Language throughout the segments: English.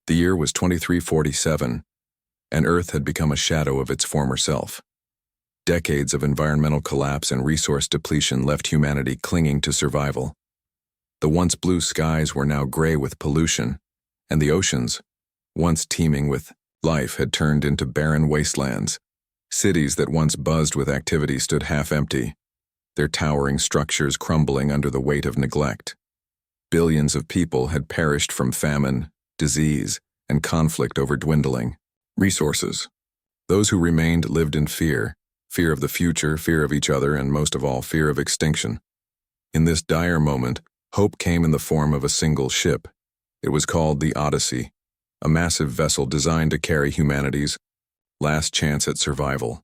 The year was 2347, and Earth had become a shadow of its former self. Decades of environmental collapse and resource depletion left humanity clinging to survival. The once blue skies were now gray with pollution, and the oceans, once teeming with life, had turned into barren wastelands. Cities that once buzzed with activity stood half empty, their towering structures crumbling under the weight of neglect. Billions of people had perished from famine, disease, and conflict over dwindling resources. Those who remained lived in fear of the future, fear of each other, and most of all, fear of extinction. In this dire moment, hope came in the form of a single ship. It was called the Odyssey, a massive vessel designed to carry humanity's last chance at survival.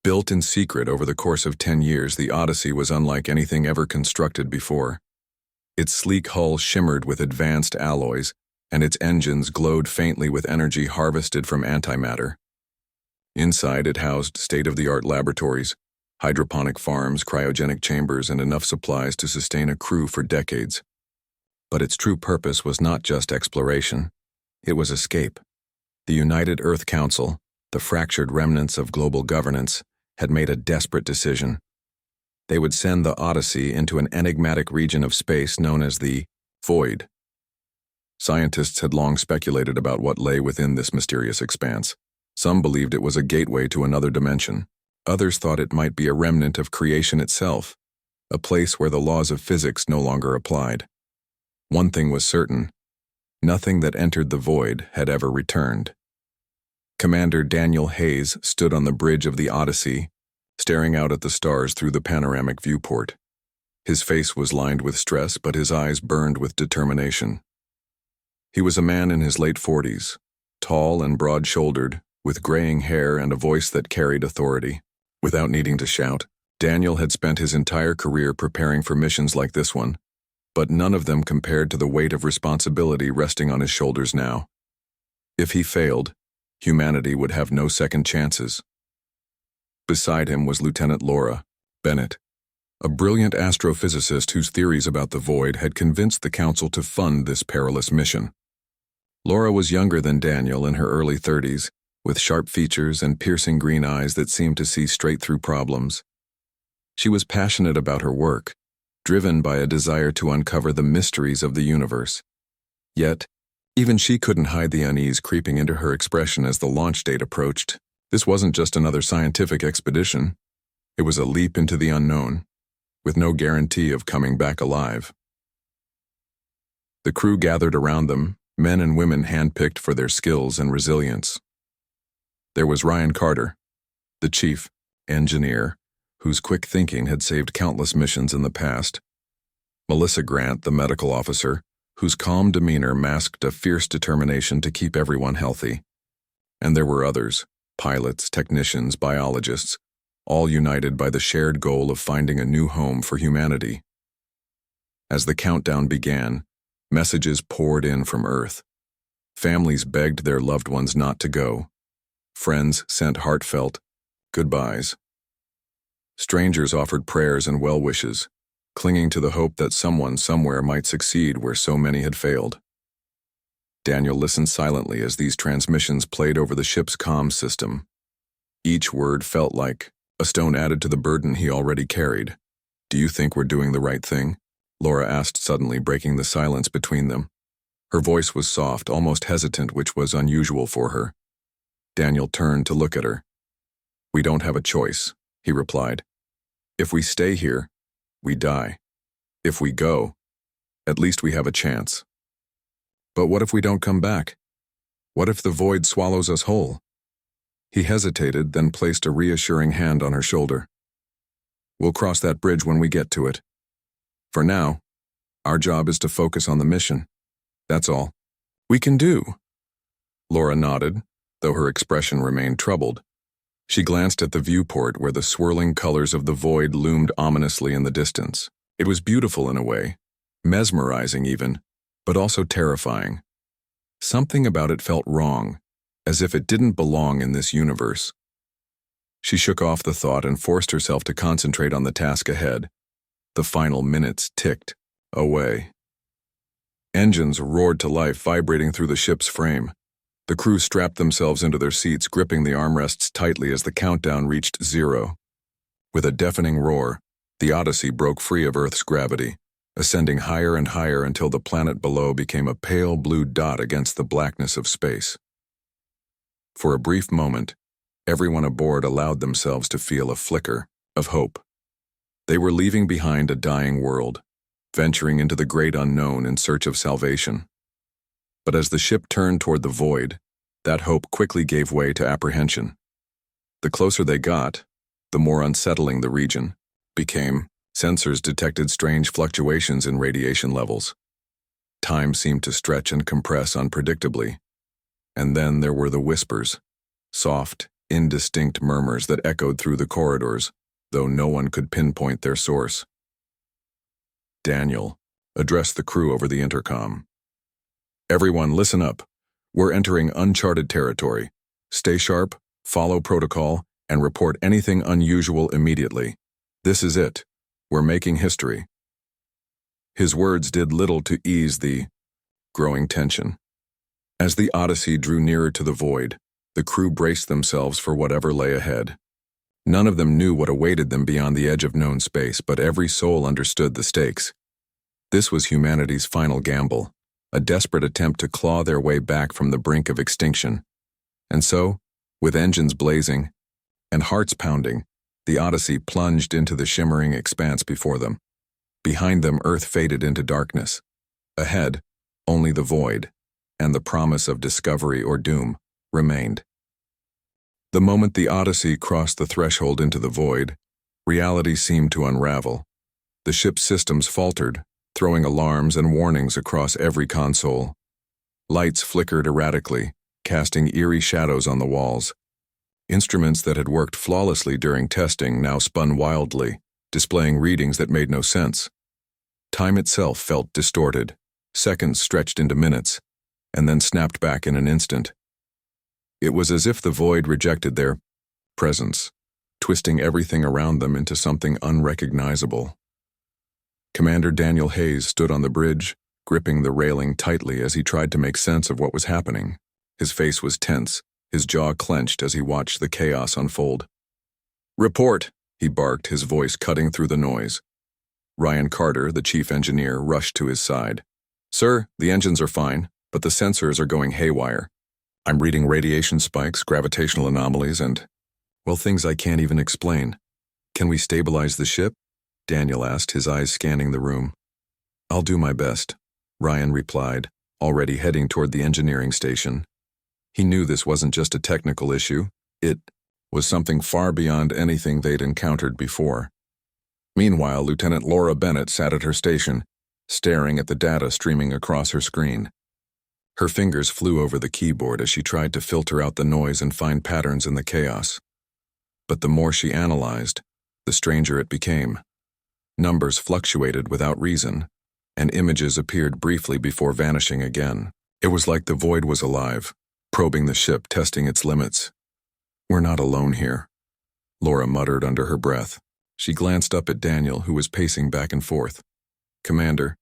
Built in secret over the course of 10 years, the Odyssey was unlike anything ever constructed before. Its sleek hull shimmered with advanced alloys, and its engines glowed faintly with energy harvested from antimatter. Inside, it housed state-of-the-art laboratories, hydroponic farms, cryogenic chambers, and enough supplies to sustain a crew for decades. But its true purpose was not just exploration. It was escape. The United Earth Council, the fractured remnants of global governance, had made a desperate decision. They would send the Odyssey into an enigmatic region of space known as the Void. Scientists had long speculated about what lay within this mysterious expanse. Some believed it was a gateway to another dimension. Others thought it might be a remnant of creation itself, a place where the laws of physics no longer applied. One thing was certain: nothing that entered the void had ever returned. Commander Daniel Hayes stood on the bridge of the Odyssey, staring out at the stars through the panoramic viewport. His face was lined with stress, but his eyes burned with determination. He was a man in his late 40s, tall and broad-shouldered, with graying hair and a voice that carried authority. Without needing to shout, Daniel had spent his entire career preparing for missions like this one, but none of them compared to the weight of responsibility resting on his shoulders now. If he failed, humanity would have no second chances. Beside him was Lieutenant Laura Bennett, a brilliant astrophysicist whose theories about the void had convinced the Council to fund this perilous mission. Laura was younger than Daniel, in her early 30s, with sharp features and piercing green eyes that seemed to see straight through problems. She was passionate about her work, driven by a desire to uncover the mysteries of the universe. Yet, even she couldn't hide the unease creeping into her expression as the launch date approached. This wasn't just another scientific expedition. It was a leap into the unknown, with no guarantee of coming back alive. The crew gathered around them, men and women handpicked for their skills and resilience. There was Ryan Carter, the chief engineer, whose quick thinking had saved countless missions in the past. Melissa Grant, the medical officer, whose calm demeanor masked a fierce determination to keep everyone healthy. And there were others, pilots, technicians, biologists, all united by the shared goal of finding a new home for humanity. As the countdown began, messages poured in from Earth. Families begged their loved ones not to go. Friends sent heartfelt goodbyes. Strangers offered prayers and well wishes, clinging to the hope that someone somewhere might succeed where so many had failed. Daniel listened silently as these transmissions played over the ship's comm system. Each word felt like a stone added to the burden he already carried. "Do you think we're doing the right thing?" Laura asked suddenly, breaking the silence between them. Her voice was soft, almost hesitant, which was unusual for her. Daniel turned to look at her. "We don't have a choice," he replied. "If we stay here, we die. If we go, at least we have a chance. But what if we don't come back? What if the void swallows us whole?" He hesitated, then placed a reassuring hand on her shoulder. "We'll cross that bridge when we get to it. For now, our job is to focus on the mission. That's all." "We can do." Laura nodded, though her expression remained troubled. She glanced at the viewport where the swirling colors of the void loomed ominously in the distance. It was beautiful in a way, mesmerizing even, but also terrifying. Something about it felt wrong, as if it didn't belong in this universe. She shook off the thought and forced herself to concentrate on the task ahead. The final minutes ticked away. Engines roared to life, vibrating through the ship's frame. The crew strapped themselves into their seats, gripping the armrests tightly as the countdown reached 0. With a deafening roar, the Odyssey broke free of Earth's gravity, ascending higher and higher until the planet below became a pale blue dot against the blackness of space. For a brief moment, everyone aboard allowed themselves to feel a flicker of hope. They were leaving behind a dying world, venturing into the great unknown in search of salvation. But as the ship turned toward the void, that hope quickly gave way to apprehension. The closer they got, the more unsettling the region became. Sensors detected strange fluctuations in radiation levels. Time seemed to stretch and compress unpredictably. And then there were the whispers, soft, indistinct murmurs that echoed through the corridors, though no one could pinpoint their source. Daniel addressed the crew over the intercom. "Everyone, listen up. We're entering uncharted territory. Stay sharp, follow protocol, and report anything unusual immediately. This is it. We're making history." His words did little to ease the growing tension. As the Odyssey drew nearer to the void, the crew braced themselves for whatever lay ahead. None of them knew what awaited them beyond the edge of known space, but every soul understood the stakes. This was humanity's final gamble, a desperate attempt to claw their way back from the brink of extinction. And so, with engines blazing and hearts pounding, the Odyssey plunged into the shimmering expanse before them. Behind them, Earth faded into darkness. Ahead, only the void, and the promise of discovery or doom, remained. The moment the Odyssey crossed the threshold into the void, reality seemed to unravel. The ship's systems faltered, throwing alarms and warnings across every console. Lights flickered erratically, casting eerie shadows on the walls. Instruments that had worked flawlessly during testing now spun wildly, displaying readings that made no sense. Time itself felt distorted. Seconds stretched into minutes, and then snapped back in an instant. It was as if the void rejected their presence, twisting everything around them into something unrecognizable. Commander Daniel Hayes stood on the bridge, gripping the railing tightly as he tried to make sense of what was happening. His face was tense, his jaw clenched as he watched the chaos unfold. "Report," he barked, his voice cutting through the noise. Ryan Carter, the chief engineer, rushed to his side. "Sir, the engines are fine, but the sensors are going haywire. I'm reading radiation spikes, gravitational anomalies, and, well, things I can't even explain. Can we stabilize the ship?" Daniel asked, his eyes scanning the room. "I'll do my best," Ryan replied, already heading toward the engineering station. He knew this wasn't just a technical issue. It was something far beyond anything they'd encountered before. Meanwhile, Lieutenant Laura Bennett sat at her station, staring at the data streaming across her screen. Her fingers flew over the keyboard as she tried to filter out the noise and find patterns in the chaos. But the more she analyzed, the stranger it became. Numbers fluctuated without reason, and images appeared briefly before vanishing again. It was like the void was alive, probing the ship, testing its limits. "We're not alone here," Laura muttered under her breath. She glanced up at Daniel, who was pacing back and forth. "Commander,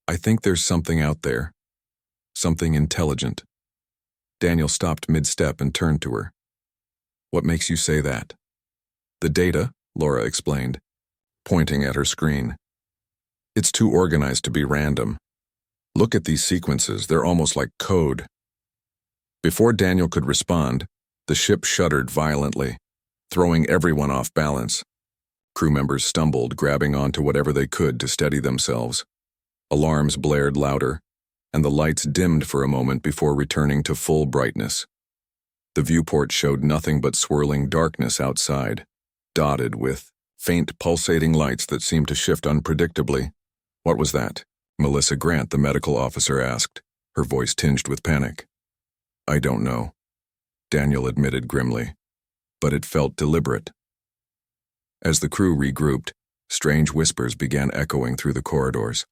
I think there's something out there. Something intelligent." Daniel stopped mid-step and turned to her. "What makes you say that?" "The data," Laura explained, pointing at her screen. "It's too organized to be random. Look at these sequences, they're almost like code." Before Daniel could respond, the ship shuddered violently, throwing everyone off balance. Crew members stumbled, grabbing onto whatever they could to steady themselves. Alarms blared louder, and the lights dimmed for a moment before returning to full brightness. The viewport showed nothing but swirling darkness outside, dotted with faint pulsating lights that seemed to shift unpredictably. "What was that?" Melissa Grant, the medical officer, asked, her voice tinged with panic. "I don't know," Daniel admitted grimly, but it felt deliberate. As the crew regrouped, strange whispers began echoing through the corridors.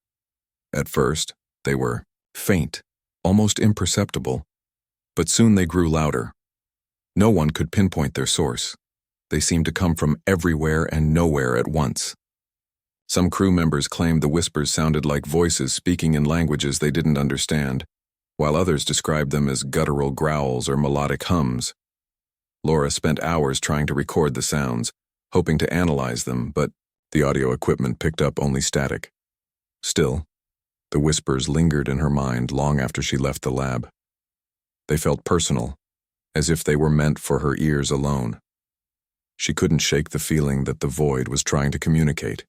At first, they were faint, almost imperceptible, but soon they grew louder. No one could pinpoint their source. They seemed to come from everywhere and nowhere at once. Some crew members claimed the whispers sounded like voices speaking in languages they didn't understand, while others described them as guttural growls or melodic hums. Laura spent hours trying to record the sounds, hoping to analyze them, but the audio equipment picked up only static. Still, the whispers lingered in her mind long after she left the lab. They felt personal, as if they were meant for her ears alone. She couldn't shake the feeling that the void was trying to communicate.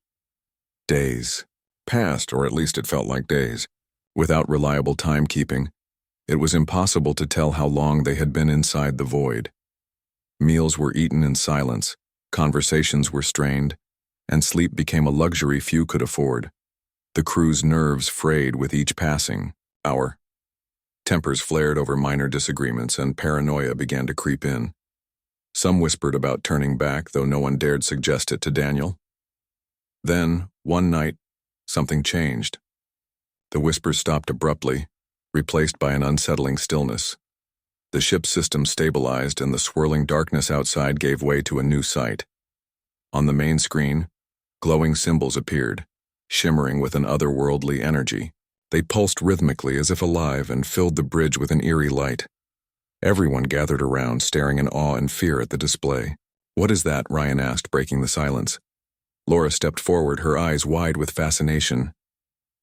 Days passed, or at least it felt like days. Without reliable timekeeping, it was impossible to tell how long they had been inside the void. Meals were eaten in silence, conversations were strained, and sleep became a luxury few could afford. The crew's nerves frayed with each passing hour. Tempers flared over minor disagreements, and paranoia began to creep in. Some whispered about turning back, though no one dared suggest it to Daniel. Then, one night, something changed. The whispers stopped abruptly, replaced by an unsettling stillness. The ship's system stabilized, and the swirling darkness outside gave way to a new sight. On the main screen, glowing symbols appeared, shimmering with an otherworldly energy. They pulsed rhythmically as if alive and filled the bridge with an eerie light. Everyone gathered around, staring in awe and fear at the display. "What is that?" Ryan asked, breaking the silence. Laura stepped forward, her eyes wide with fascination.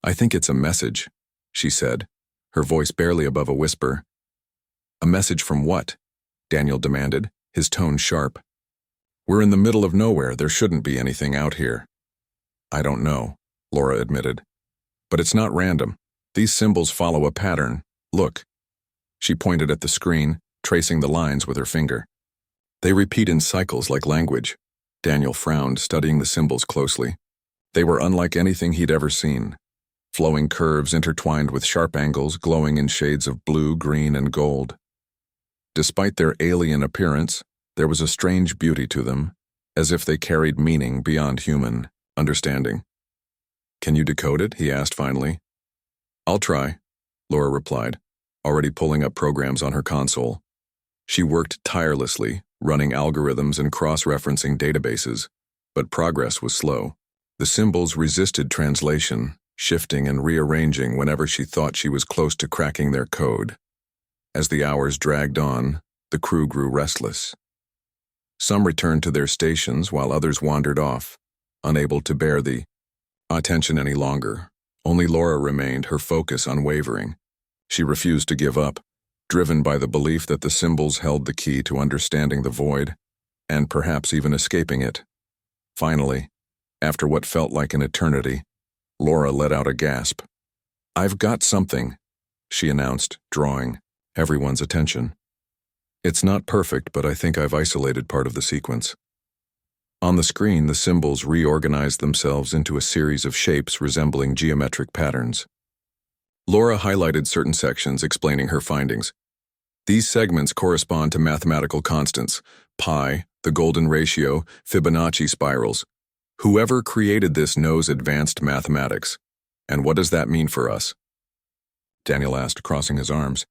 "I think it's a message," she said, her voice barely above a whisper. "A message from what?" Daniel demanded, his tone sharp. "We're in the middle of nowhere. There shouldn't be anything out here." "I don't know," Laura admitted. "But it's not random. These symbols follow a pattern. Look." She pointed at the screen, tracing the lines with her finger. "They repeat in cycles like language." Daniel frowned, studying the symbols closely. They were unlike anything he'd ever seen. Flowing curves intertwined with sharp angles, glowing in shades of blue, green, and gold. Despite their alien appearance, there was a strange beauty to them, as if they carried meaning beyond human understanding. "Can you decode it?" he asked finally. "I'll try," Laura replied, already pulling up programs on her console. She worked tirelessly, running algorithms and cross-referencing databases, but progress was slow. The symbols resisted translation, shifting and rearranging whenever she thought she was close to cracking their code. As the hours dragged on, the crew grew restless. Some returned to their stations while others wandered off, unable to bear the attention any longer. Only Laura remained, her focus unwavering. She refused to give up, driven by the belief that the symbols held the key to understanding the void, and perhaps even escaping it. Finally, after what felt like an eternity, Laura let out a gasp. "I've got something," she announced, drawing everyone's attention. "It's not perfect, but I think I've isolated part of the sequence." On the screen, the symbols reorganized themselves into a series of shapes resembling geometric patterns. Laura highlighted certain sections, explaining her findings. "These segments correspond to mathematical constants: pi, the golden ratio, Fibonacci spirals. Whoever created this knows advanced mathematics. And what does that mean for us?" Daniel asked, crossing his arms.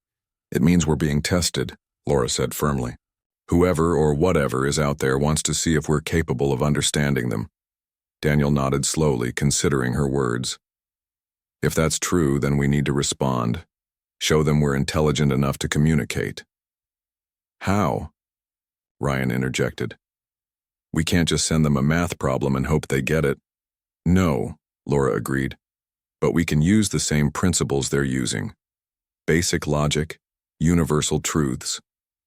"It means we're being tested," Laura said firmly. "Whoever or whatever is out there wants to see if we're capable of understanding them." Daniel nodded slowly, considering her words. "If that's true, then we need to respond. Show them we're intelligent enough to communicate." "How?" Ryan interjected. "We can't just send them a math problem and hope they get it." "No," Laura agreed. "But we can use the same principles they're using. Basic logic, universal truths.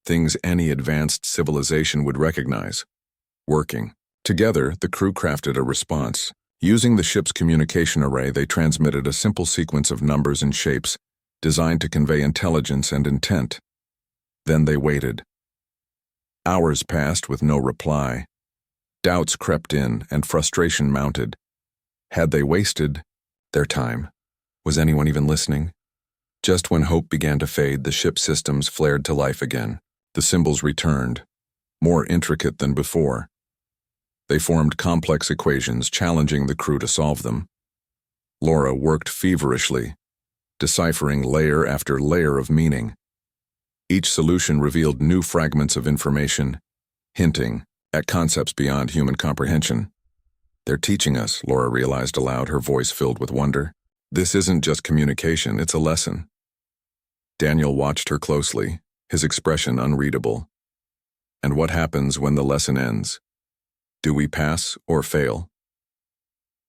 Things any advanced civilization would recognize." Working together, the crew crafted a response. Using the ship's communication array, they transmitted a simple sequence of numbers and shapes designed to convey intelligence and intent. Then they waited. Hours passed with no reply. Doubts crept in, and frustration mounted. Had they wasted their time? Was anyone even listening? Just when hope began to fade, the ship's systems flared to life again. The symbols returned, more intricate than before. They formed complex equations, challenging the crew to solve them. Laura worked feverishly, deciphering layer after layer of meaning. Each solution revealed new fragments of information, hinting at concepts beyond human comprehension. They're teaching us, Laura realized aloud, her voice filled with wonder. This isn't just communication, it's a lesson. Daniel watched her closely, his expression unreadable. And what happens when the lesson ends? Do we pass or fail?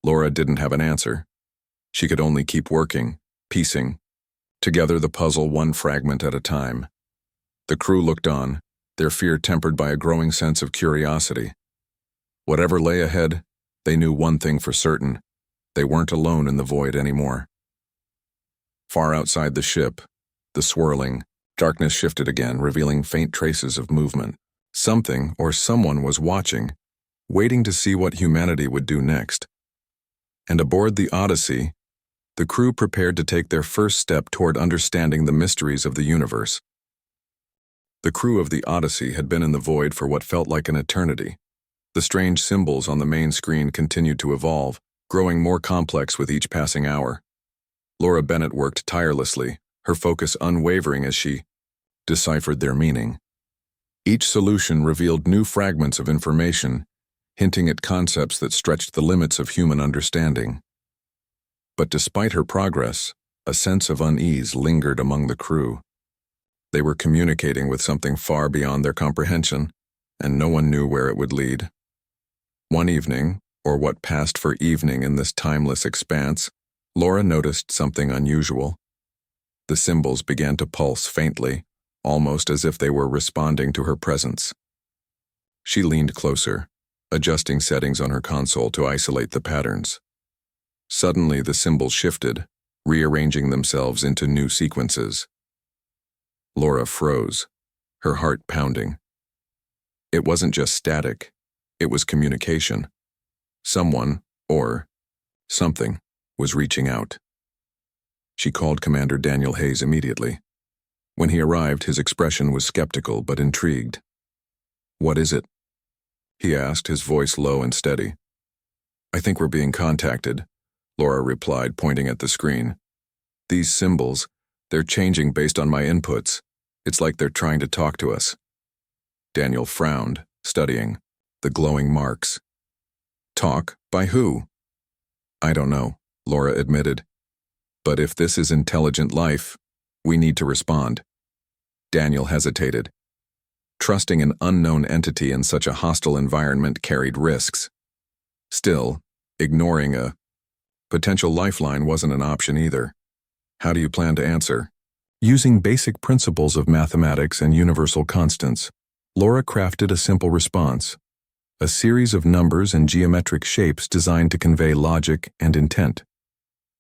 Laura didn't have an answer. She could only keep working, piecing together the puzzle one fragment at a time. The crew looked on, their fear tempered by a growing sense of curiosity. Whatever lay ahead, they knew one thing for certain: they weren't alone in the void anymore. Far outside the ship, the swirling darkness shifted again, revealing faint traces of movement. Something or someone was watching, waiting to see what humanity would do next. And aboard the Odyssey, the crew prepared to take their first step toward understanding the mysteries of the universe. The crew of the Odyssey had been in the void for what felt like an eternity. The strange symbols on the main screen continued to evolve, growing more complex with each passing hour. Laura Bennett worked tirelessly, her focus unwavering as she deciphered their meaning. Each solution revealed new fragments of information, hinting at concepts that stretched the limits of human understanding. But despite her progress, a sense of unease lingered among the crew. They were communicating with something far beyond their comprehension, and no one knew where it would lead. One evening, or what passed for evening in this timeless expanse, Laura noticed something unusual. The symbols began to pulse faintly, almost as if they were responding to her presence. She leaned closer, adjusting settings on her console to isolate the patterns. Suddenly, the symbols shifted, rearranging themselves into new sequences. Laura froze, her heart pounding. It wasn't just static, it was communication. Someone, or something, was reaching out. She called Commander Daniel Hayes immediately. When he arrived, his expression was skeptical but intrigued. "What is it?" he asked, his voice low and steady. "I think we're being contacted," Laura replied, pointing at the screen. "These symbols, they're changing based on my inputs. It's like they're trying to talk to us." Daniel frowned, studying the glowing marks. "Talk? By who?" "I don't know," Laura admitted. "But if this is intelligent life, we need to respond." Daniel hesitated. Trusting an unknown entity in such a hostile environment carried risks. Still, ignoring a potential lifeline wasn't an option either. "How do you plan to answer?" Using basic principles of mathematics and universal constants, Laura crafted a simple response, a series of numbers and geometric shapes designed to convey logic and intent.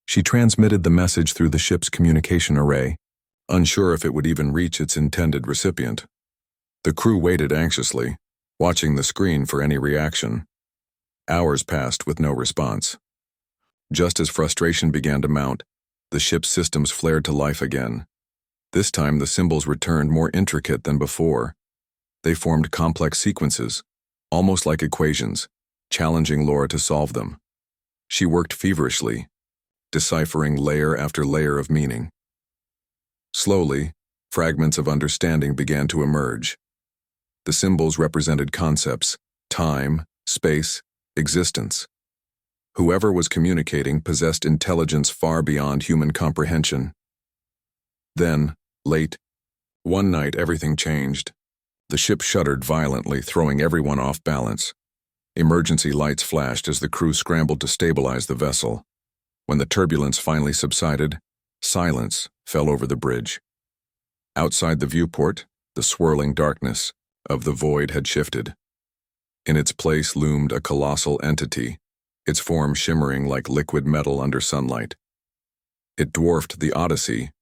She transmitted the message through the ship's communication array, unsure if it would even reach its intended recipient. The crew waited anxiously, watching the screen for any reaction. Hours passed with no response. Just as frustration began to mount, the ship's systems flared to life again. This time the symbols returned more intricate than before. They formed complex sequences, almost like equations, challenging Laura to solve them. She worked feverishly, deciphering layer after layer of meaning. Slowly, fragments of understanding began to emerge. The symbols represented concepts: time, space, existence. Whoever was communicating possessed intelligence far beyond human comprehension. Then, late one night, everything changed. The ship shuddered violently, throwing everyone off balance. Emergency lights flashed as the crew scrambled to stabilize the vessel. When the turbulence finally subsided, silence fell over the bridge. Outside the viewport, the swirling darkness of the void had shifted. In its place loomed a colossal entity, its form shimmering like liquid metal under sunlight. It dwarfed the Odyssey,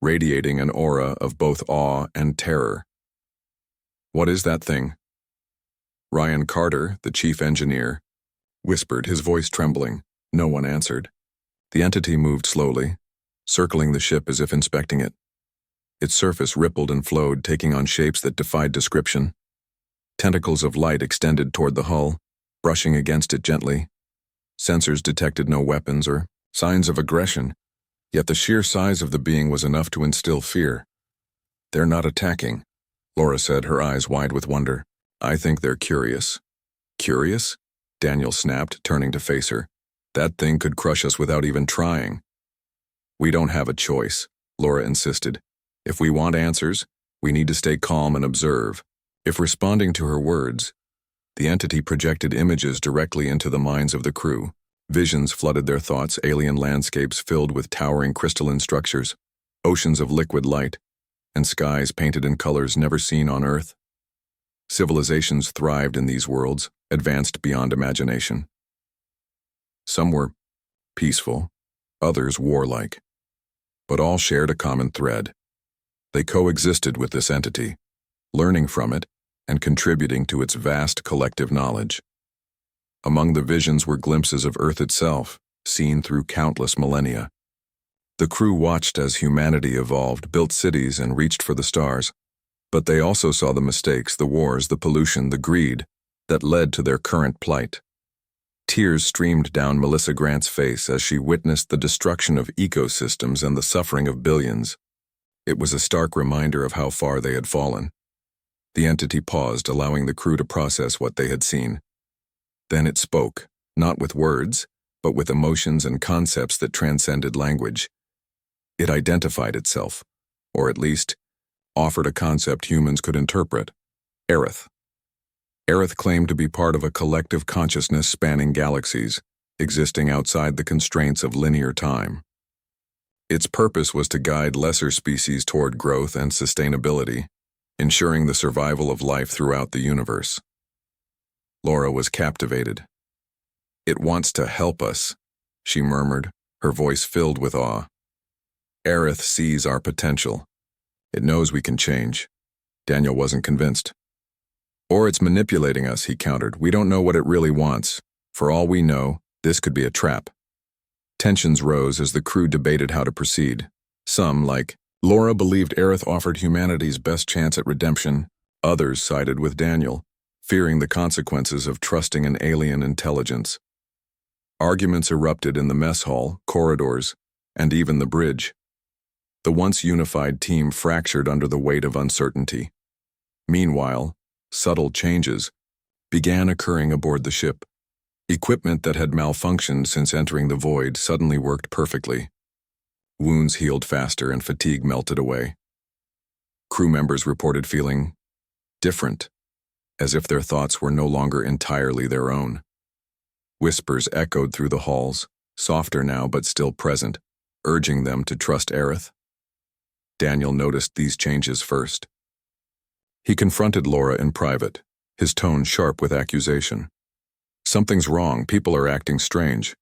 radiating an aura of both awe and terror. "What is that thing?" Ryan Carter, the chief engineer, whispered, his voice trembling. No one answered. The entity moved slowly, circling the ship as if inspecting it. Its surface rippled and flowed, taking on shapes that defied description. Tentacles of light extended toward the hull, brushing against it gently. Sensors detected no weapons or signs of aggression, yet the sheer size of the being was enough to instill fear. "They're not attacking," Laura said, her eyes wide with wonder. "I think they're curious." "Curious?" Daniel snapped, turning to face her. "That thing could crush us without even trying." "We don't have a choice," Laura insisted. "If we want answers, we need to stay calm and observe." If responding to her words, the entity projected images directly into the minds of the crew. Visions flooded their thoughts, alien landscapes filled with towering crystalline structures, oceans of liquid light, and skies painted in colors never seen on Earth. Civilizations thrived in these worlds, advanced beyond imagination. Some were peaceful, others warlike, but all shared a common thread. They coexisted with this entity, learning from it and contributing to its vast collective knowledge. Among the visions were glimpses of Earth itself, seen through countless millennia. The crew watched as humanity evolved, built cities, and reached for the stars. But they also saw the mistakes, the wars, the pollution, the greed that led to their current plight. Tears streamed down Melissa Grant's face as she witnessed the destruction of ecosystems and the suffering of billions. It was a stark reminder of how far they had fallen. The entity paused, allowing the crew to process what they had seen. Then it spoke, not with words, but with emotions and concepts that transcended language. It identified itself, or at least offered a concept humans could interpret: Aerith. Aerith claimed to be part of a collective consciousness spanning galaxies, existing outside the constraints of linear time. Its purpose was to guide lesser species toward growth and sustainability, ensuring the survival of life throughout the universe. Laura was captivated. "It wants to help us," she murmured, her voice filled with awe. "Aerith sees our potential. It knows we can change." Daniel wasn't convinced. "Or it's manipulating us," he countered. "We don't know what it really wants. For all we know, this could be a trap." Tensions rose as the crew debated how to proceed. Some, like Laura, believed Aerith offered humanity's best chance at redemption. Others sided with Daniel, fearing the consequences of trusting an alien intelligence. Arguments erupted in the mess hall, corridors, and even the bridge. The once unified team fractured under the weight of uncertainty. Meanwhile, subtle changes began occurring aboard the ship. Equipment that had malfunctioned since entering the void suddenly worked perfectly. Wounds healed faster and fatigue melted away. Crew members reported feeling different, as if their thoughts were no longer entirely their own. Whispers echoed through the halls, softer now but still present, urging them to trust Aerith. Daniel noticed these changes first. He confronted Laura in private, his tone sharp with accusation. "Something's wrong. People are acting strange.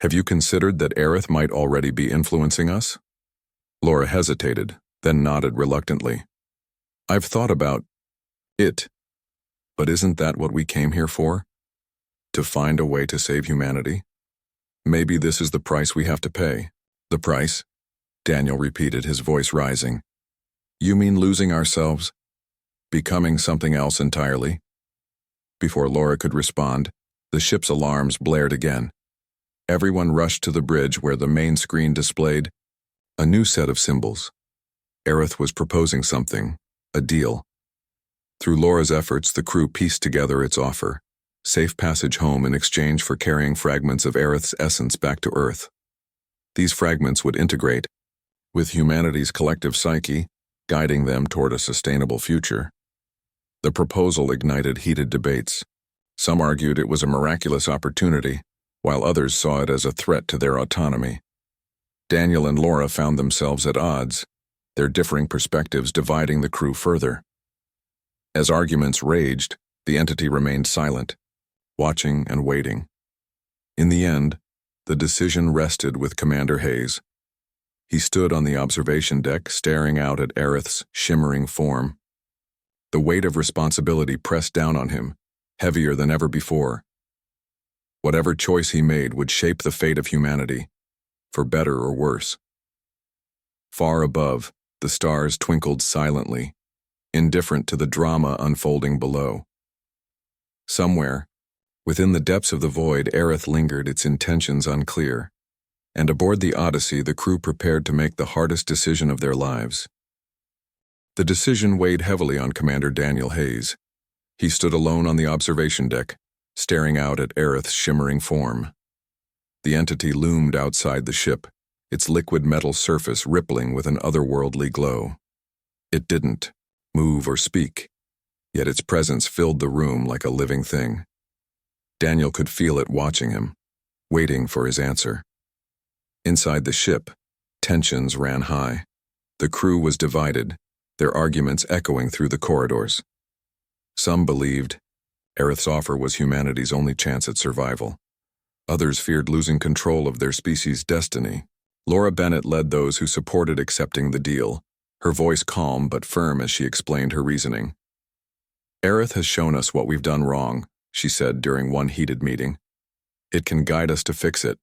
Have you considered that Aerith might already be influencing us?" Laura hesitated, then nodded reluctantly. "I've thought about it. But isn't that what we came here for? To find a way to save humanity? Maybe this is the price we have to pay." "The price?" Daniel repeated, his voice rising. "You mean losing ourselves? Becoming something else entirely?" Before Laura could respond, the ship's alarms blared again. Everyone rushed to the bridge where the main screen displayed a new set of symbols. Aerith was proposing something, a deal. Through Laura's efforts, the crew pieced together its offer: safe passage home in exchange for carrying fragments of Aerith's essence back to Earth. These fragments would integrate with humanity's collective psyche, guiding them toward a sustainable future. The proposal ignited heated debates. Some argued it was a miraculous opportunity, while others saw it as a threat to their autonomy. Daniel and Laura found themselves at odds, their differing perspectives dividing the crew further. As arguments raged, the entity remained silent, watching and waiting. In the end, the decision rested with Commander Hayes. He stood on the observation deck, staring out at Aerith's shimmering form. The weight of responsibility pressed down on him, heavier than ever before. Whatever choice he made would shape the fate of humanity, for better or worse. Far above, the stars twinkled silently, indifferent to the drama unfolding below. Somewhere, within the depths of the void, Aerith lingered, its intentions unclear. And aboard the Odyssey, the crew prepared to make the hardest decision of their lives. The decision weighed heavily on Commander Daniel Hayes. He stood alone on the observation deck, staring out at Aerith's shimmering form. The entity loomed outside the ship, its liquid metal surface rippling with an otherworldly glow. It didn't move or speak, yet its presence filled the room like a living thing. Daniel could feel it watching him, waiting for his answer. Inside the ship, tensions ran high. The crew was divided, their arguments echoing through the corridors. Some believed Aerith's offer was humanity's only chance at survival. Others feared losing control of their species' destiny. Laura Bennett led those who supported accepting the deal, her voice calm but firm as she explained her reasoning. "Aerith has shown us what we've done wrong," she said during one heated meeting. "It can guide us to fix it.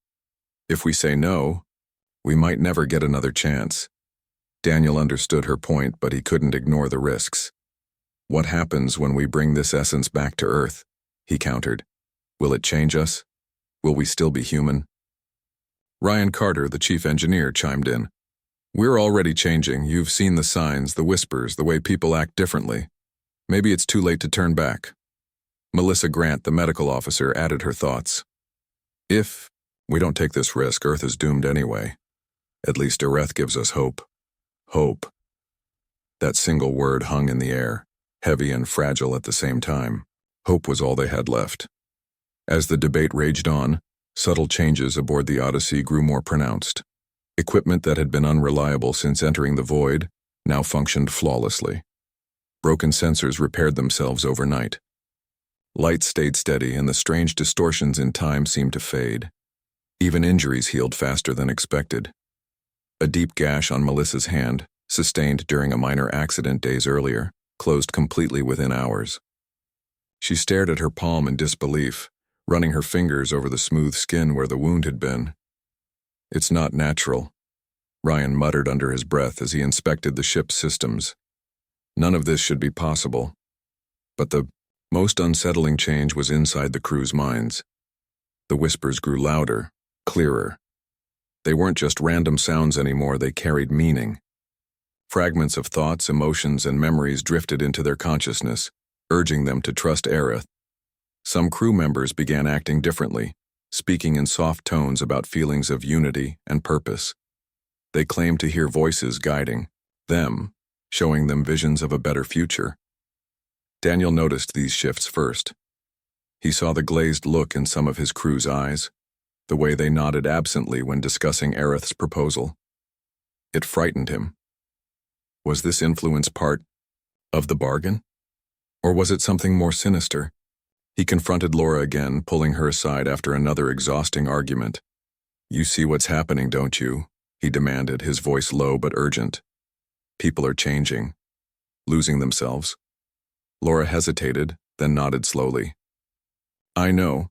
If we say no, we might never get another chance." Daniel understood her point, but he couldn't ignore the risks. "What happens when we bring this essence back to Earth?" he countered. "Will it change us? Will we still be human?" Ryan Carter, the chief engineer, chimed in. "We're already changing. You've seen the signs, the whispers, the way people act differently. Maybe it's too late to turn back." Melissa Grant, the medical officer, added her thoughts. "If we don't take this risk, Earth is doomed anyway. At least Aerith gives us hope." Hope. That single word hung in the air, heavy and fragile at the same time. Hope was all they had left. As the debate raged on, subtle changes aboard the Odyssey grew more pronounced. Equipment that had been unreliable since entering the void now functioned flawlessly. Broken sensors repaired themselves overnight. Light stayed steady, and the strange distortions in time seemed to fade. Even injuries healed faster than expected. A deep gash on Melissa's hand, sustained during a minor accident days earlier, closed completely within hours. She stared at her palm in disbelief, running her fingers over the smooth skin where the wound had been. "It's not natural," Ryan muttered under his breath as he inspected the ship's systems. None of this should be possible. But the most unsettling change was inside the crew's minds. The whispers grew louder, clearer. They weren't just random sounds anymore, they carried meaning. Fragments of thoughts, emotions, and memories drifted into their consciousness, urging them to trust Aerith. Some crew members began acting differently, speaking in soft tones about feelings of unity and purpose. They claimed to hear voices guiding them, showing them visions of a better future. Daniel noticed these shifts first. He saw the glazed look in some of his crew's eyes, the way they nodded absently when discussing Aerith's proposal. It frightened him. Was this influence part of the bargain? Or was it something more sinister? He confronted Laura again, pulling her aside after another exhausting argument. "You see what's happening, don't you?" he demanded, his voice low but urgent. "People are changing, losing themselves." Laura hesitated, then nodded slowly. "I know.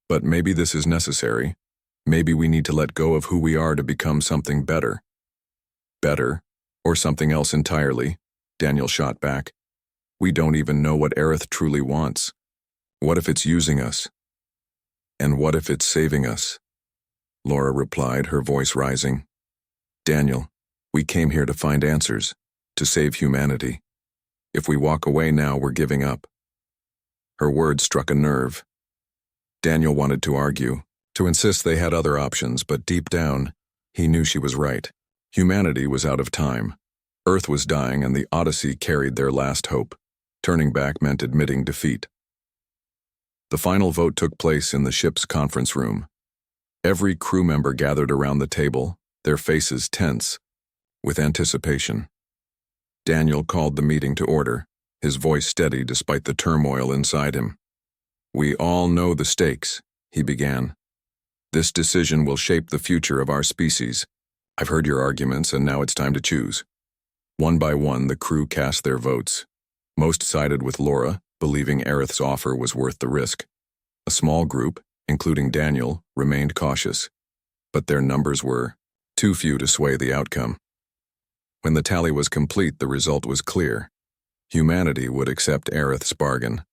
But maybe this is necessary. Maybe we need to let go of who we are to become something better." "Better? Or something else entirely?" Daniel shot back. "We don't even know what Aerith truly wants. What if it's using us? And what if it's saving us?" Laura replied, her voice rising. "Daniel, we came here to find answers, to save humanity. If we walk away now, we're giving up." Her words struck a nerve. Daniel wanted to argue, to insist they had other options, but deep down, he knew she was right. Humanity was out of time. Earth was dying, and the Odyssey carried their last hope. Turning back meant admitting defeat. The final vote took place in the ship's conference room. Every crew member gathered around the table, their faces tense with anticipation. Daniel called the meeting to order, his voice steady despite the turmoil inside him. "We all know the stakes," he began. "This decision will shape the future of our species. I've heard your arguments, and now it's time to choose." One by one, the crew cast their votes. Most sided with Laura, believing Aerith's offer was worth the risk. A small group, including Daniel, remained cautious, but their numbers were too few to sway the outcome. When the tally was complete, the result was clear. Humanity would accept Aerith's bargain.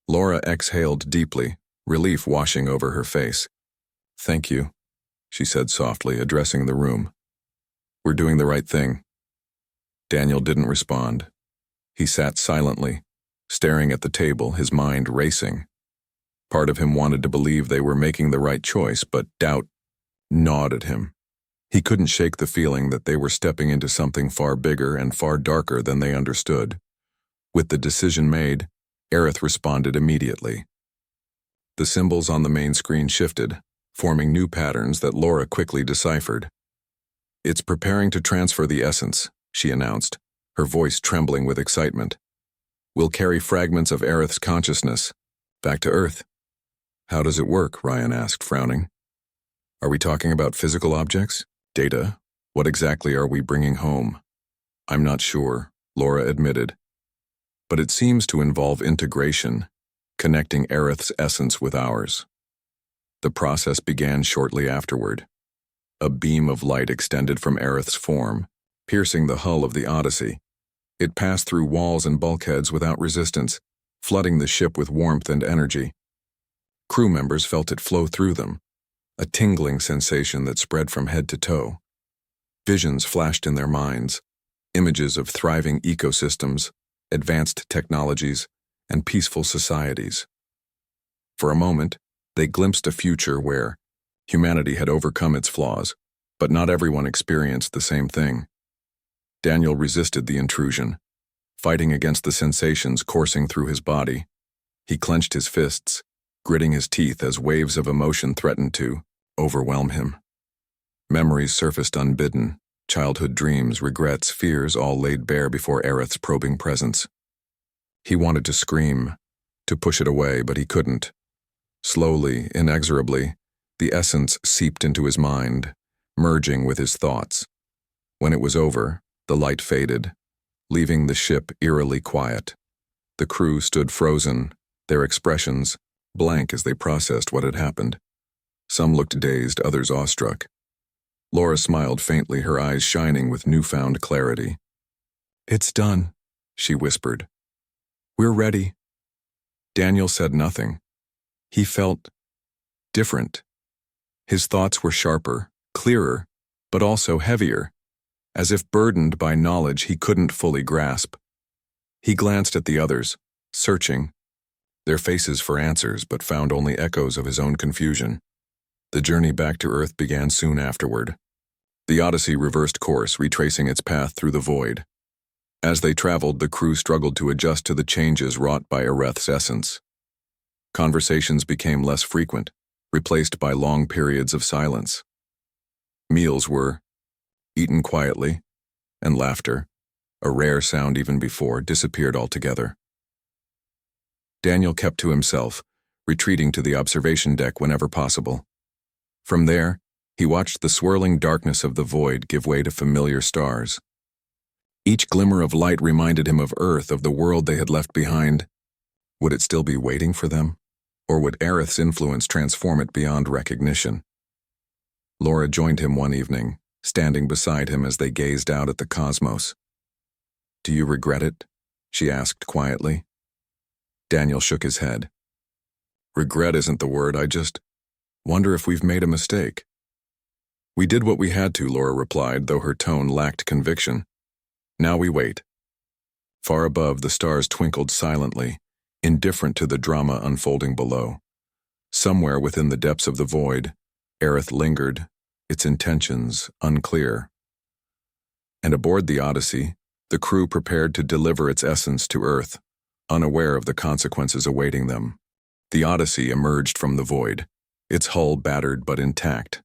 Laura exhaled deeply, relief washing over her face. "Thank you," she said softly, addressing the room. "We're doing the right thing." Daniel didn't respond. He sat silently, staring at the table, his mind racing. Part of him wanted to believe they were making the right choice, but doubt gnawed at him. He couldn't shake the feeling that they were stepping into something far bigger and far darker than they understood. With the decision made, Aerith responded immediately. The symbols on the main screen shifted, forming new patterns that Laura quickly deciphered. "It's preparing to transfer the essence," she announced, her voice trembling with excitement. "We'll carry fragments of Aerith's consciousness back to Earth." "How does it work?" Ryan asked, frowning. "Are we talking about physical objects? Data? What exactly are we bringing home?" "I'm not sure," Laura admitted. "But it seems to involve integration, connecting Aerith's essence with ours." The process began shortly afterward. A beam of light extended from Aerith's form, piercing the hull of the Odyssey. It passed through walls and bulkheads without resistance, flooding the ship with warmth and energy. Crew members felt it flow through them, a tingling sensation that spread from head to toe. Visions flashed in their minds, images of thriving ecosystems, advanced technologies, and peaceful societies. For a moment, they glimpsed a future where humanity had overcome its flaws, but not everyone experienced the same thing. Daniel resisted the intrusion, fighting against the sensations coursing through his body. He clenched his fists, gritting his teeth as waves of emotion threatened to overwhelm him. Memories surfaced unbidden, childhood dreams, regrets, fears all laid bare before Aerith's probing presence. He wanted to scream, to push it away, but he couldn't. Slowly, inexorably, the essence seeped into his mind, merging with his thoughts. When it was over, the light faded, leaving the ship eerily quiet. The crew stood frozen, their expressions blank as they processed what had happened. Some looked dazed, others awestruck. Laura smiled faintly, her eyes shining with newfound clarity. "It's done," she whispered. "We're ready." Daniel said nothing. He felt different. His thoughts were sharper, clearer, but also heavier, as if burdened by knowledge he couldn't fully grasp. He glanced at the others, searching, their faces for answers, but found only echoes of his own confusion. The journey back to Earth began soon afterward. The Odyssey reversed course, retracing its path through the void. As they traveled, the crew struggled to adjust to the changes wrought by Aerith's essence. Conversations became less frequent, replaced by long periods of silence. Meals were eaten quietly, and laughter, a rare sound even before, disappeared altogether. Daniel kept to himself, retreating to the observation deck whenever possible. From there, he watched the swirling darkness of the void give way to familiar stars. Each glimmer of light reminded him of Earth, of the world they had left behind. Would it still be waiting for them? Or would Aerith's influence transform it beyond recognition? Laura joined him one evening, standing beside him as they gazed out at the cosmos. "Do you regret it?" she asked quietly. Daniel shook his head. "Regret isn't the word, I just wonder if we've made a mistake." "We did what we had to," Laura replied, though her tone lacked conviction. "Now we wait." Far above, the stars twinkled silently, indifferent to the drama unfolding below. Somewhere within the depths of the void, Aerith lingered, its intentions unclear. And aboard the Odyssey, the crew prepared to deliver its essence to Earth, unaware of the consequences awaiting them. The Odyssey emerged from the void, its hull battered but intact.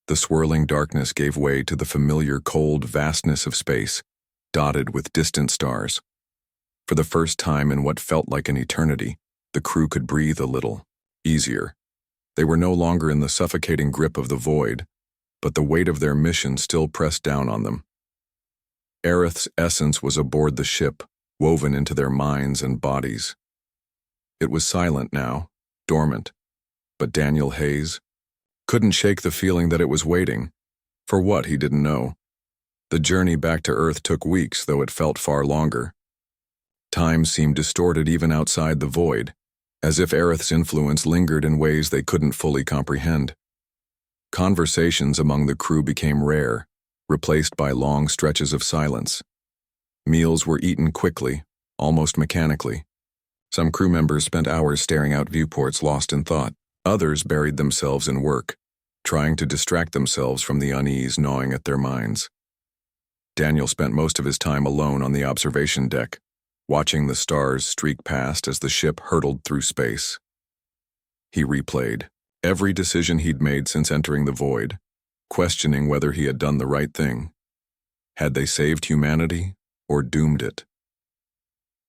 The swirling darkness gave way to the familiar cold vastness of space, dotted with distant stars. For the first time in what felt like an eternity, the crew could breathe a little easier. They were no longer in the suffocating grip of the void, but the weight of their mission still pressed down on them. Aerith's essence was aboard the ship, woven into their minds and bodies. It was silent now, dormant, but Daniel Hayes couldn't shake the feeling that it was waiting. For what, he didn't know. The journey back to Earth took weeks, though it felt far longer. Time seemed distorted even outside the void, as if Aerith's influence lingered in ways they couldn't fully comprehend. Conversations among the crew became rare, replaced by long stretches of silence. Meals were eaten quickly, almost mechanically. Some crew members spent hours staring out viewports lost in thought. Others buried themselves in work, trying to distract themselves from the unease gnawing at their minds. Daniel spent most of his time alone on the observation deck, watching the stars streak past as the ship hurtled through space. He replayed every decision he'd made since entering the void, questioning whether he had done the right thing. Had they saved humanity or doomed it?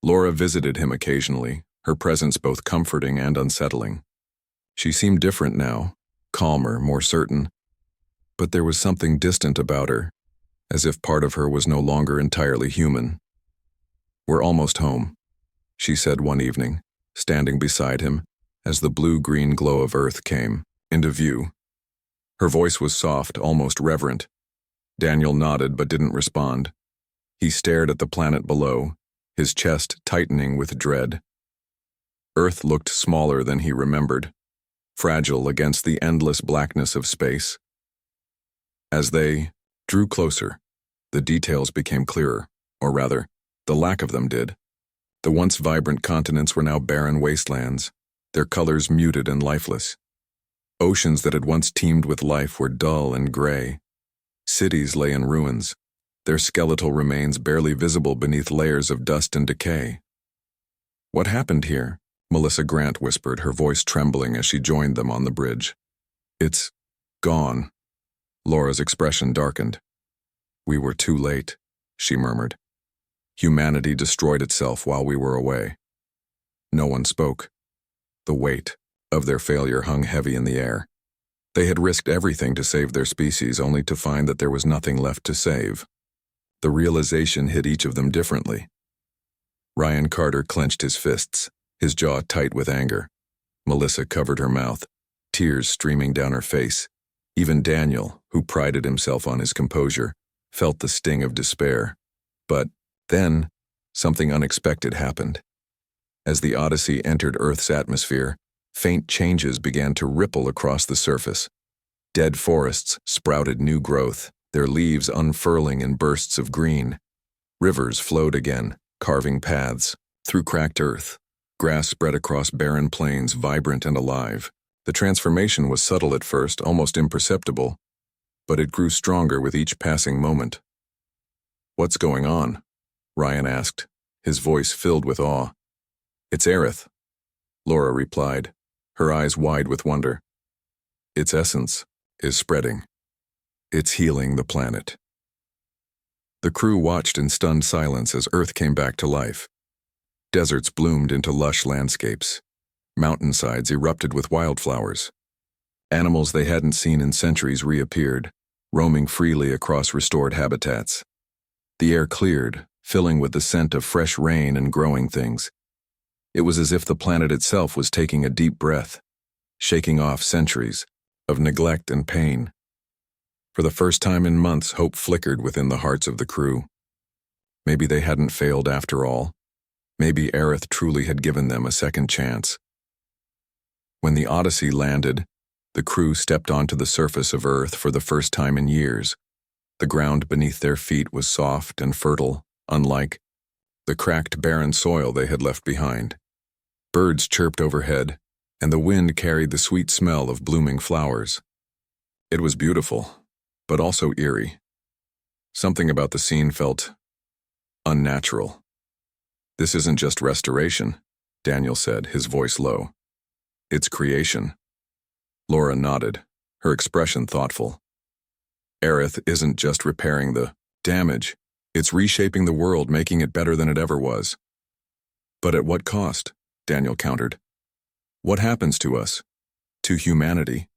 Laura visited him occasionally, her presence both comforting and unsettling. She seemed different now, calmer, more certain, but there was something distant about her, as if part of her was no longer entirely human. "We're almost home," she said one evening, standing beside him as the blue-green glow of Earth came into view. Her voice was soft, almost reverent. Daniel nodded but didn't respond. He stared at the planet below, his chest tightening with dread. Earth looked smaller than he remembered, fragile against the endless blackness of space. As they drew closer, the details became clearer, or rather, the lack of them did. The once vibrant continents were now barren wastelands, their colors muted and lifeless. Oceans that had once teemed with life were dull and gray. Cities lay in ruins, their skeletal remains barely visible beneath layers of dust and decay. "What happened here?" Melissa Grant whispered, her voice trembling as she joined them on the bridge. "It's gone." Laura's expression darkened. "We were too late," she murmured. "Humanity destroyed itself while we were away." No one spoke. The weight of their failure hung heavy in the air. They had risked everything to save their species, only to find that there was nothing left to save. The realization hit each of them differently. Ryan Carter clenched his fists, his jaw tight with anger. Melissa covered her mouth, tears streaming down her face. Even Daniel, who prided himself on his composure, felt the sting of despair. But then, something unexpected happened. As the Odyssey entered Earth's atmosphere, faint changes began to ripple across the surface. Dead forests sprouted new growth, their leaves unfurling in bursts of green. Rivers flowed again, carving paths through cracked earth. Grass spread across barren plains, vibrant and alive. The transformation was subtle at first, almost imperceptible, but it grew stronger with each passing moment. "What's going on?" Ryan asked, his voice filled with awe. "It's Aerith," Laura replied, her eyes wide with wonder. "Its essence is spreading. It's healing the planet." The crew watched in stunned silence as Earth came back to life. Deserts bloomed into lush landscapes. Mountainsides erupted with wildflowers. Animals they hadn't seen in centuries reappeared, roaming freely across restored habitats. The air cleared, filling with the scent of fresh rain and growing things. It was as if the planet itself was taking a deep breath, shaking off centuries of neglect and pain. For the first time in months, hope flickered within the hearts of the crew. Maybe they hadn't failed after all. Maybe Aerith truly had given them a second chance. When the Odyssey landed, the crew stepped onto the surface of Earth for the first time in years. The ground beneath their feet was soft and fertile, unlike the cracked, barren soil they had left behind. Birds chirped overhead, and the wind carried the sweet smell of blooming flowers. It was beautiful, but also eerie. Something about the scene felt unnatural. "This isn't just restoration," Daniel said, his voice low. "It's creation." Laura nodded, her expression thoughtful. "Aerith isn't just repairing the damage, it's reshaping the world, making it better than it ever was." "But at what cost?" Daniel countered. "What happens to us? To humanity?"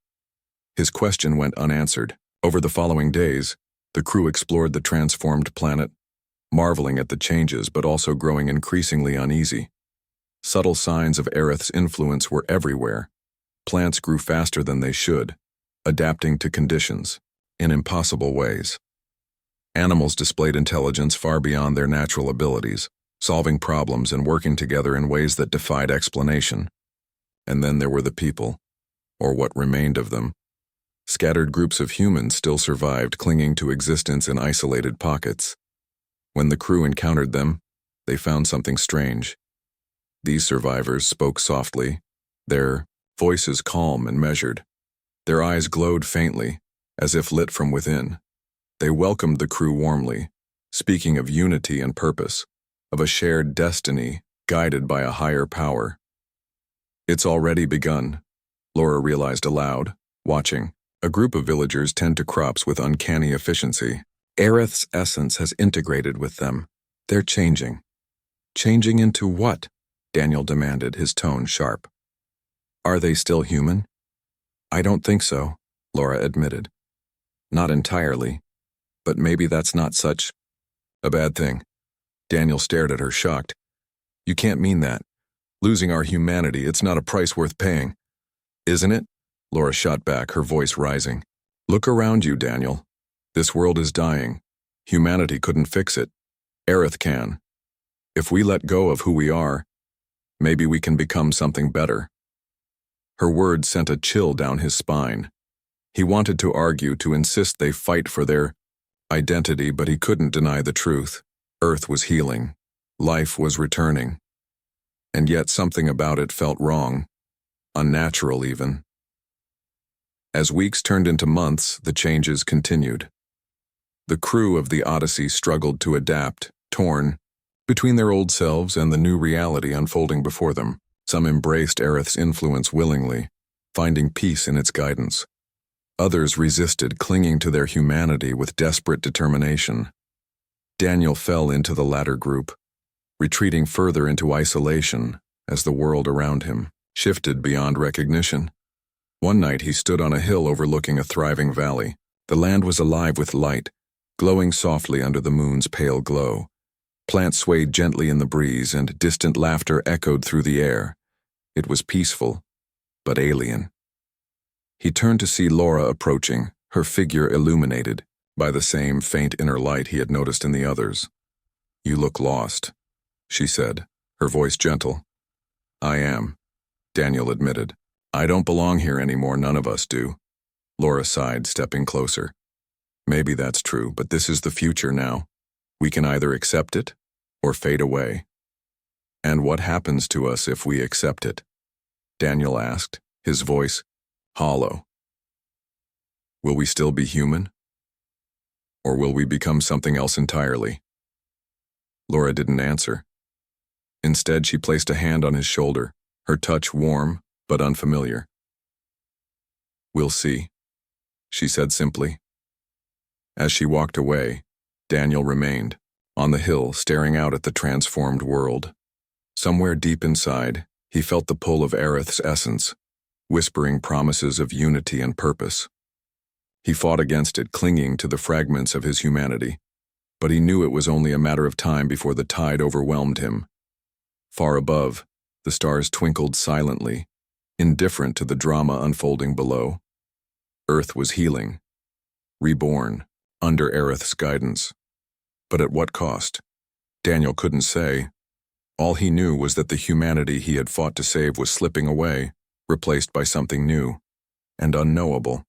His question went unanswered. Over the following days, the crew explored the transformed planet, marveling at the changes but also growing increasingly uneasy. Subtle signs of Aerith's influence were everywhere. Plants grew faster than they should, adapting to conditions in impossible ways. Animals displayed intelligence far beyond their natural abilities, solving problems and working together in ways that defied explanation. And then there were the people, or what remained of them. Scattered groups of humans still survived, clinging to existence in isolated pockets. When the crew encountered them, they found something strange. These survivors spoke softly, their voices calm and measured. Their eyes glowed faintly, as if lit from within. They welcomed the crew warmly, speaking of unity and purpose, of a shared destiny guided by a higher power. It's already begun, Laura realized aloud, watching. A group of villagers tend to crops with uncanny efficiency. Aerith's essence has integrated with them. They're changing. Changing into what? Daniel demanded, his tone sharp. Are they still human? I don't think so, Laura admitted. Not entirely. But maybe that's not such a bad thing. Daniel stared at her, shocked. You can't mean that. Losing our humanity, it's not a price worth paying. Isn't it? Laura shot back, her voice rising. Look around you, Daniel. This world is dying. Humanity couldn't fix it. Aerith can. If we let go of who we are, maybe we can become something better. Her words sent a chill down his spine. He wanted to argue, to insist they fight for their identity, but he couldn't deny the truth. Earth was healing. Life was returning. And yet something about it felt wrong. Unnatural, even. As weeks turned into months, the changes continued. The crew of the Odyssey struggled to adapt, torn between their old selves and the new reality unfolding before them. Some embraced Aerith's influence willingly, finding peace in its guidance. Others resisted, clinging to their humanity with desperate determination. Daniel fell into the latter group, retreating further into isolation as the world around him shifted beyond recognition. One night he stood on a hill overlooking a thriving valley. The land was alive with light, glowing softly under the moon's pale glow. Plants swayed gently in the breeze, and distant laughter echoed through the air. It was peaceful, but alien. He turned to see Laura approaching, her figure illuminated by the same faint inner light he had noticed in the others. You look lost, she said, her voice gentle. I am, Daniel admitted. I don't belong here anymore, none of us do. Laura sighed, stepping closer. Maybe that's true, but this is the future now. We can either accept it or fade away. And what happens to us if we accept it? Daniel asked, his voice hollow. Will we still be human? Or will we become something else entirely? Laura didn't answer. Instead, she placed a hand on his shoulder, her touch warm but unfamiliar. We'll see, she said simply. As she walked away, Daniel remained, on the hill, staring out at the transformed world. Somewhere deep inside, he felt the pull of Aerith's essence, whispering promises of unity and purpose. He fought against it, clinging to the fragments of his humanity, but he knew it was only a matter of time before the tide overwhelmed him. Far above, the stars twinkled silently, indifferent to the drama unfolding below. Earth was healing, reborn, under Aerith's guidance. But at what cost? Daniel couldn't say. All he knew was that the humanity he had fought to save was slipping away, replaced by something new and unknowable.